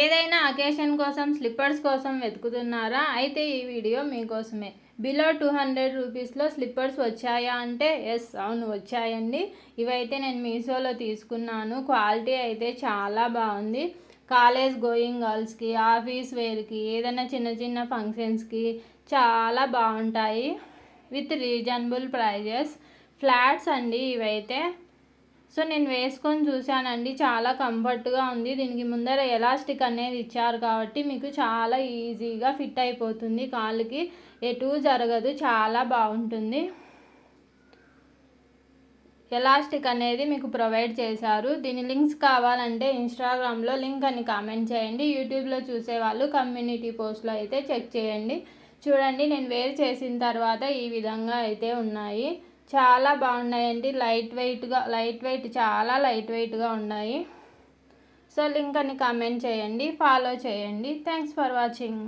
ఏదైనా అకేషన్ కోసం స్లిప్పర్స్ కోసం వెతుకుతున్నారా? అయితే ఈ వీడియో మీకోసమే. బిలో 200 రూపీస్లో స్లిప్పర్స్ వచ్చాయా అంటే ఎస్, అవును వచ్చాయండి. ఇవైతే నేను మీషోలో తీసుకున్నాను. క్వాలిటీ అయితే చాలా బాగుంది. కాలేజ్ గోయింగ్ గర్ల్స్కి, ఆఫీస్ వేర్కి, ఏదైనా చిన్న చిన్న ఫంక్షన్స్కి చాలా బాగుంటాయి. With reasonable prices. ఫ్లాట్స్ అండి ఇవైతే. సో నేను వేసుకొని చూశానండి, చాలా కంఫర్ట్గా ఉంది. దీనికి ముందర ఎలాస్టిక్ అనేది ఇచ్చారు కాబట్టి మీకు చాలా ఈజీగా ఫిట్ అయిపోతుంది. కాళ్ళకి ఎటు జరగదు, చాలా బాగుంటుంది. ఎలాస్టిక్ అనేది మీకు ప్రొవైడ్ చేశారు. దీని లింక్స్ కావాలంటే ఇన్స్టాగ్రామ్లో లింక్ అని కామెంట్ చేయండి. యూట్యూబ్లో చూసేవాళ్ళు కమ్యూనిటీ పోస్ట్లో అయితే చెక్ చేయండి. చూడండి, నేను వేర్ చేసిన తర్వాత ఈ విధంగా అయితే ఉన్నాయి. చాలా బాగున్నాయండి. లైట్ వెయిట్, చాలా లైట్ వెయిట్గా ఉన్నాయి. సో లింక్ అని కామెంట్ చేయండి, ఫాలో చేయండి. Thanks for watching.